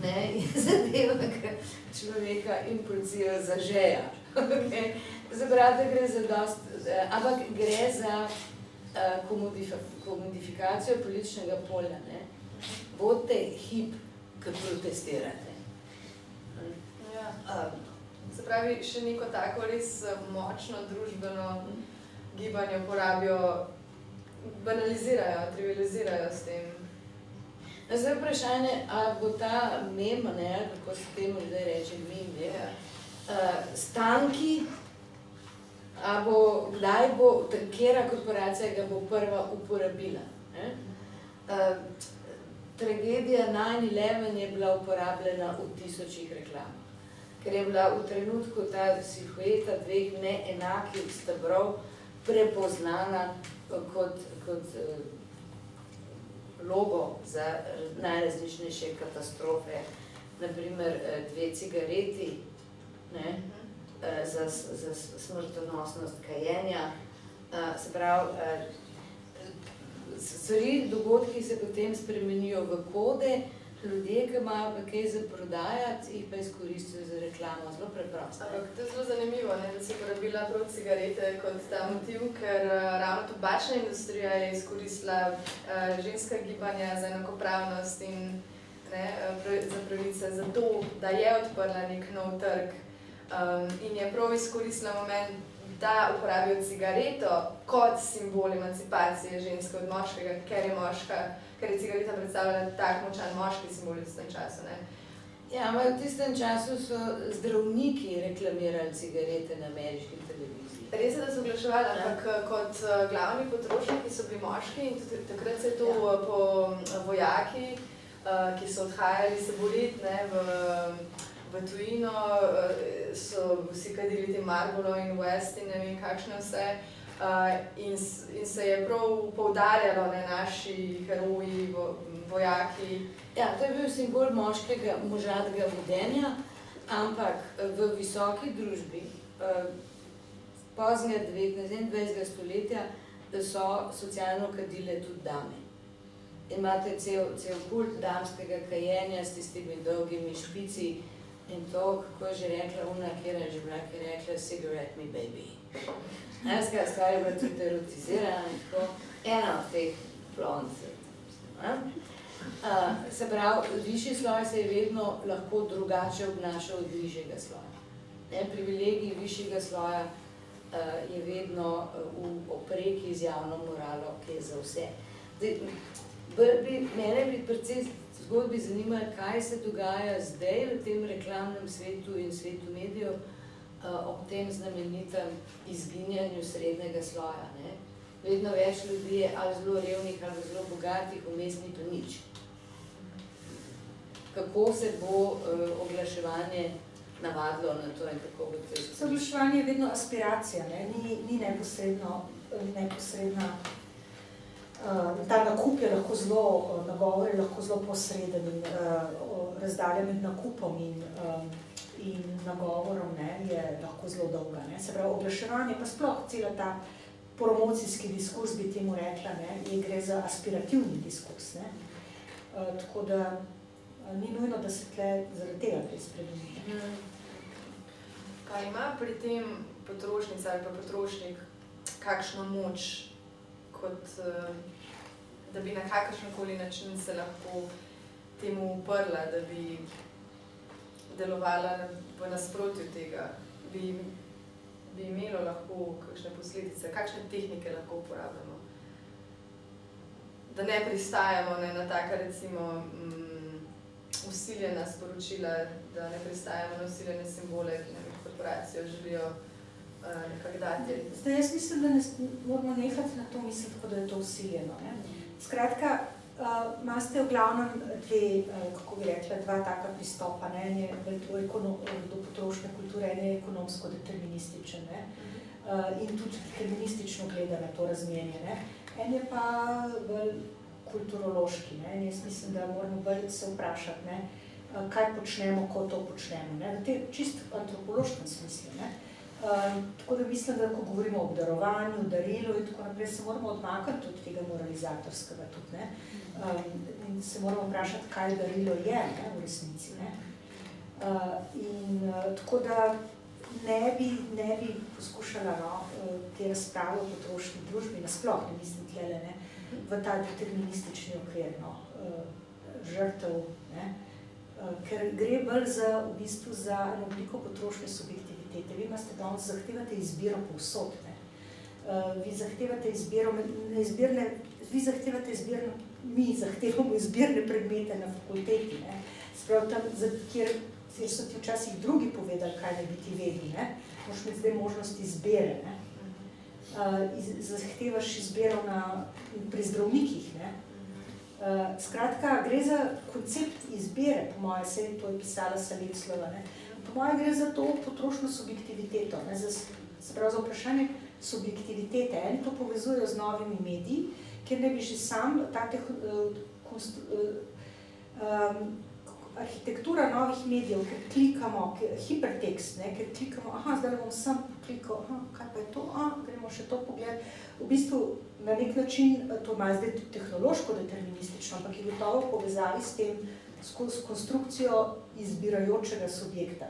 in zadevnega človeka in policijo zažeja. Zabrati, da gre za ampak gre za komodifikacijo političnega polja. Bodite hip, ki protestirate. Se pravi, še neko tako res močno družbeno gibanje uporabijo, banalizirajo, trivializirajo s tem. Zdaj vprašanje, ali bo ta mem, kako se temu zdaj reče, stanki, kdaj bo, katera korporacija ga bo prva uporabila. Tragedija 9/11 je bila uporabljena v tisočih reklamah, ker je bila v trenutku ta silhueta dveh neenakih stebrov prepoznana kot logo za najrazličnejše katastrofe, naprimer 2 cigareti za smrtonosnost kajenja. Se pravi, stvari, dogodki se potem spremenijo v kode, ljudje, ki imajo kaj za prodajati, jih pa izkoristijo za reklamo, zelo preprosto. Ampak to je zelo zanimivo, da si uporabila prav cigarete kot ta motiv, ker ravno tobačna industrija je izkoristila ženska gibanja za enakopravnost in za pravice, zato da je odprla nek nov trg in je prav izkoristila moment, da uporabijo cigareto kot simbol emancipacije ženske od moškega, ker je cigareta predstavljala tak močan moški simbol v tistem času. Ja, ampak v tistem času so zdravniki reklamirali cigarete na ameriški televiziji. Res je, da so oglaševali, ampak kot glavni potrošniki so bili moški in tudi takrat se je to po vojaki, ki so odhajali se boriti v tujino, so vsi kadili te Marlboro in West in ne vem kakšne vse. In se je prav poudarjalo naši heroji, vojaki. Ja, to je bil simbol moškega možatega vedenja, ampak v visoki družbi poznega 19. in 20. stoletja so socialno kadile tudi dame. Imate cel kult damskega kajenja s tistimi dolgimi špici In to, kako je že rekla, ki je rekla cigarette me baby. Najska stvar je bila tudi erotizirana in tako, ena od teh blond. Se pravi, višji sloj se je vedno lahko drugače obnašal od nižjega sloja. Privilegij višjega sloja je vedno v opreki z javno moralo, ki je za vse. Mene bi predvsej zgodbi zanimalo, kaj se dogaja zdaj v tem reklamnem svetu in svetu medijev ob tem znamenitem izginjanju srednjega sloja. Vedno več ljudi je ali zelo revnih, ali zelo bogatih, vmes ni pa nič. Kako se bo oglaševanje navadilo na to in kako bo to? Oglaševanje je vedno aspiracija, ni neposredna. Ta nakup je lahko zelo, nagovor je lahko zelo posreden in razdalja med nakupom in nagovorom je lahko zelo dolga. Se pravi, oglaševanje pa sploh cela ta promocijski diskurs, bi temu rekla, gre za aspirativni diskurs. Tako da ni nujno, da se tle zaradi tega kaj spremeni. Kaj ima pri tem potrošnica ali pa potrošnik kakšno moč, kot da bi na kakršenkoli način se lahko temu uprla, da bi delovala v nasprotju tega, bi imelo lahko kakšne posledice, kakšne tehnike lahko uporabljamo. Da ne pristajamo na taka, recimo, usiljena sporočila, da ne pristajamo na usiljene simbole, ki nam jih korporacijo želijo nekako dati. Zdaj, jaz mislim, da moramo nehati na to misliti, da je to usiljeno. Skratka, imate v glavnem kako bi rekla, dva taka pristopa. En je do potrošne kulture, en je ekonomsko-determinističen in tudi deterministično gleda na to razmerje. En je pa bolj kulturološki. Jaz mislim, da moramo bolj se vprašati, kaj počnemo, ko to počnemo. V tem čist antropološkem smislu. Tako da mislim, da ko govorimo o obdarovanju, darilu in tako naprej, se moramo odmakniti od tega moralizatorskega tudi. In se moramo vprašati, kaj darilo je v resnici. In tako da ne bi poskušala te razprave o potrošni družbi, nasploh ne mislim tlele, v ta deterministični okvir žrtev, ker gre bolj v bistvu za eno obliko potrošne subjektivitete. Vi danes zahtevate izbiro povsod. Vi zahtevate izbiro, mi zahtevamo izbirne predmete na fakulteti. Sprav tam, kjer so ti včasih drugi povedali, kaj ne bi ti vedeli. Moš imeti zdaj možnost izbire. Zahtevaš izbiro pri zdravnikih. Skratka, gre za koncept izbire, po moje, sej to je pisala Saleclova. Po moje gre za to potrošno subjektiviteto, se pravi za vprašanje subjektivitete. Eni to povezujejo z novimi mediji, kjer ne bi že sam ta arhitektura novih medijev, ker klikamo, hipertekst, ker klikamo, zdaj bom sem klikal, kaj pa je to, gremo še to pogled. V bistvu na nek način, to ima zdaj tehnološko deterministično, ampak je gotovo povezavi s tem, s konstrukcijo izbirajočega subjekta.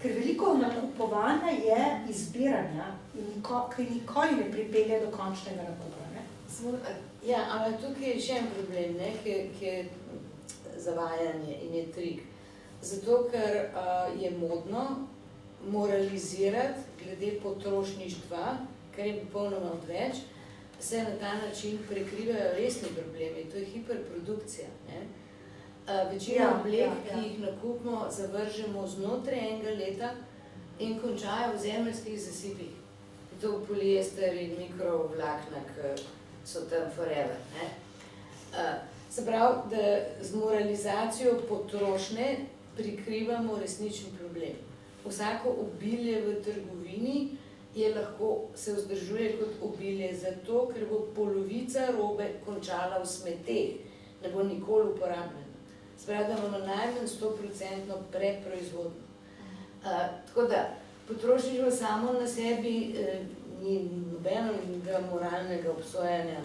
Ker veliko nakupovanja je izbiranja, ki nikoli ne pripelje do končnega nakupa. Ja, ampak tukaj je še en problem, ki je zavajanje in je trik. Zato, ker je modno moralizirati glede potrošništva, kar je popolnoma odveč, se na ta način prekrivajo resni problemi, to je hiperprodukcija. Večina oblek, ki jih nakupimo, zavržemo znotraj enega leta in končajo v zemeljskih zasipih. To poliester in mikrovlakna, ki so tam forever. Se pravi, da z moralizacijo potrošnje prikrivamo resnični problem. Vsako obilje v trgovini se vzdržuje kot obilje zato, ker bo polovica robe končala v smeteh, ne bo nikoli uporabljena. Se pravi, da imamo najmanj 100% preproizvodno. Tako da, potrošništvo samo na sebi ni nobenega moralnega obsojanja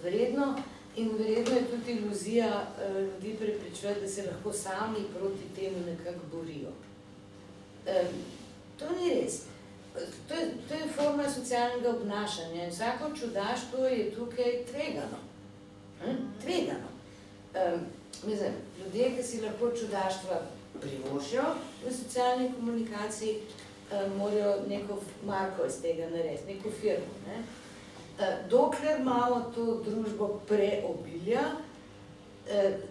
vredno, In verjetno je tudi iluzija ljudi prepričevati, da se lahko sami proti temu nekako borijo. To ni res. To je forma socialnega obnašanja in vsako čudaštvo je tukaj tvegano. Tvegano. Mislim, ljudje, ki si lahko čudaštva privoščijo v socialni komunikaciji, morajo neko marko iz tega narediti, neko firmo. Ne? Dokler imamo to družbo preobilja,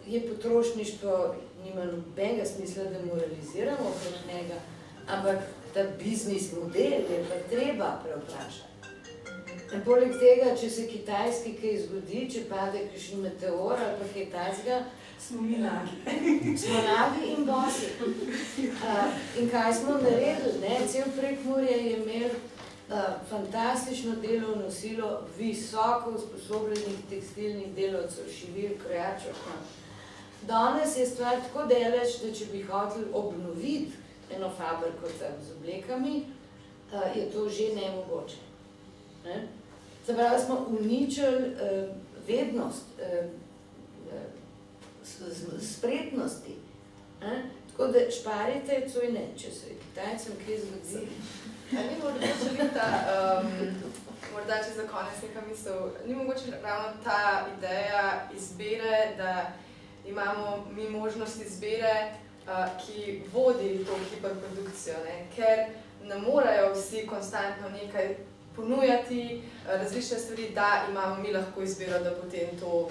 je potrošništvo, nima nobenega smisla, da moraliziramo okrog njega, ampak ta biznis model je pa treba preoprašati. In poleg tega, če se Kitajski kaj zgodi, če pade kakšen meteor ali pa kaj takega, smo mi nagi. Smo nagi in bosi. In kaj smo naredili? Ne? Cel Prekmurje je imel fantastično delovno silo visoko usposobljenih tekstilnih delavcev, šivil, krojačev. Danes je stvar tako daleč, da če bi hoteli obnoviti eno fabriko z oblekami, je to že nemogoče. Ne? Se pravi, smo uničili vednost, spretnosti. Tako da šparite cojne, če se Kitajcem kaj zgodi. Ni mogoče morda če za konec neka misel, ni mogoče ravno ta ideja izbire, da imamo mi možnost izbire, ki vodi to hiperprodukcijo, ne? Ker ne morajo vsi konstantno nekaj ponujati, različne stvari, da imamo mi lahko izbiro, da potem to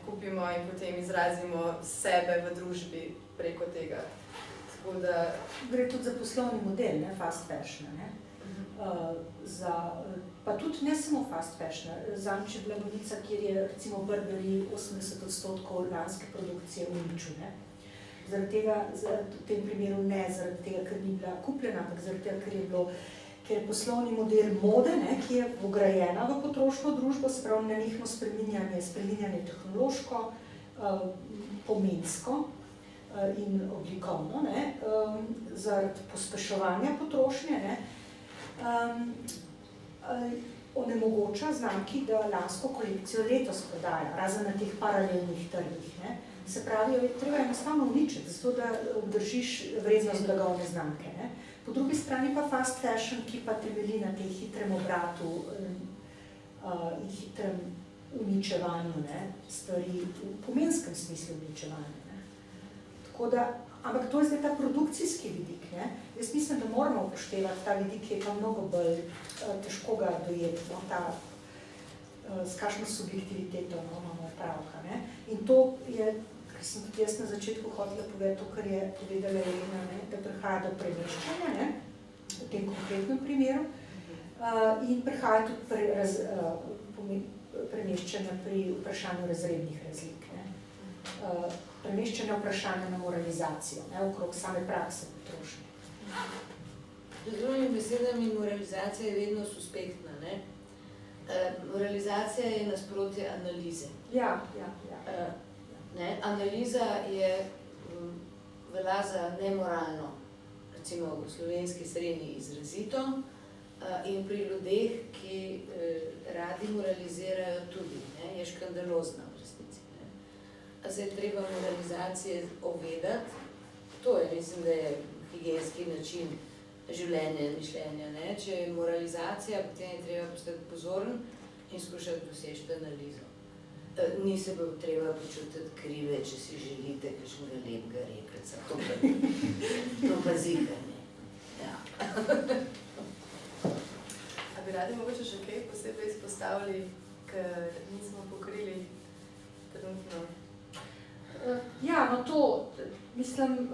kupimo in potem izrazimo sebe v družbi preko tega. Da... Gre tudi za poslovni model, ne? Fast fashion. Ne? Pa tudi ne samo fast fashion. Zanič je bila novica, kjer je recimo Burberry 80% lanske produkcije uničil. Zaradi tega, v tem primeru ne zaradi tega, ker ni bila kupljena, ampak zaradi tega, ker je poslovni model mode, ne? Ki je vgrajena v potrošno družbo, se pravi nenehno spreminjanje tehnološko, pomensko in oblikovno, zaradi pospeševanja potrošnje, onemogoča znamki, da lansko kolekcijo letos prodaja, razen na teh paralelnih trgih. Se pravi, treba enostavno uničiti, zato da obdržiš vrednost blagovne znamke. Po drugi strani pa fast fashion, ki pa temelji na tem hitrem obratu in hitrem uničevanju stvari, v pomenskem smislu uničevanju. Ampak to je zdaj ta produkcijski vidik. Jaz mislim, da moramo upoštevati ta vidik, ki je pa mnogo bolj težko ga dojeti, s kakšno subjektiviteto imamo opravka. In to je, kar sem tudi jaz na začetku hotela povedati, to, kar je povedala Elena, da prihaja do premeščanja, v tem konkretnem primeru, in prihaja tudi premeščanja pri vprašanju razrednih razlik. Premeščanje vprašanja na moralizacijo, okrog same prakse potrošnje. Z drugimi besedami, moralizacija je vedno suspektna. Moralizacija je nasprotje analize. Ja. Analiza je velja za nemoralno, recimo v slovenski srednji izrazito, in pri ljudeh, ki radi moralizirajo tudi, je škandalozna v resnici. Zdaj treba moralizacije ovedati, to je, mislim, da je higienski način življenja in mišljenja. Če je moralizacija, potem je treba postati pozoren in skušati doseči analizo. Ni se bo treba počutiti krive, če si želite kakšnega lepega rekelca. To pa zikanje. A bi radi mogoče še kaj posebej izpostavili, ker nismo pokrili trenutno? Ja, no to, mislim,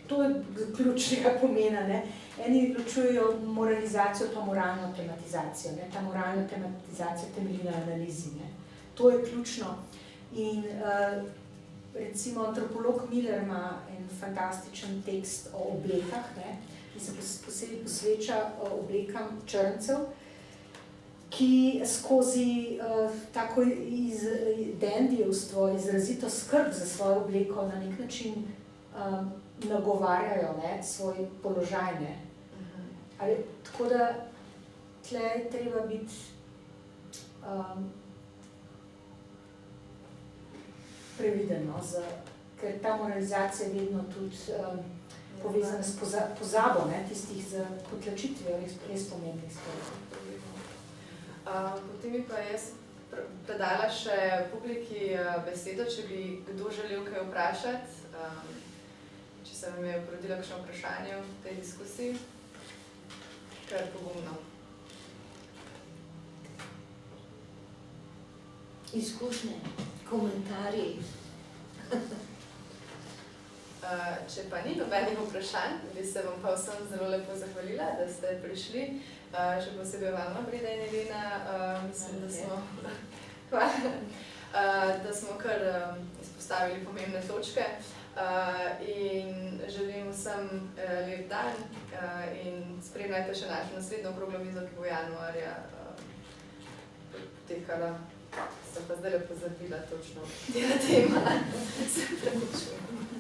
to je ključnega pomena. Eni vključujejo moralizacijo, to moralno tematizacijo. Ta moralna tematizacija temelji na analizi. To je ključno. In recimo antropolog Miller ima en fantastičen tekst o oblekah, ki se posebej posveča oblekam črncev, ki skozi tako dandijevstvo, izrazito skrb za svojo obleko na nek način nagovarjajo svoj položaj. Tako da tle treba biti previden, no, ker ta moralizacija je vedno tudi povezana s pozabo, ne, tistih z potlačitvijo res pomembnih stvari. Potem bi pa jaz predala še publiki besedo, če bi kdo želel kaj vprašati, če se vam je porodilo kakšno vprašanje v tej diskusiji, kar pogumno. Izkušnje, komentarji. Če pa ni nobenih vprašanj, bi se vam pa vsem zelo lepo zahvalila, da ste prišli. Še posebej vam, Breda in Elena, mislim, da smo kar izpostavili pomembne točke in želim vsem lep dan in spremljajte še našo naslednjo okroglo mizo, ki bo januarja potekala. Sem pa zdaj lepo pozabila točno, katera tema se pravičujem.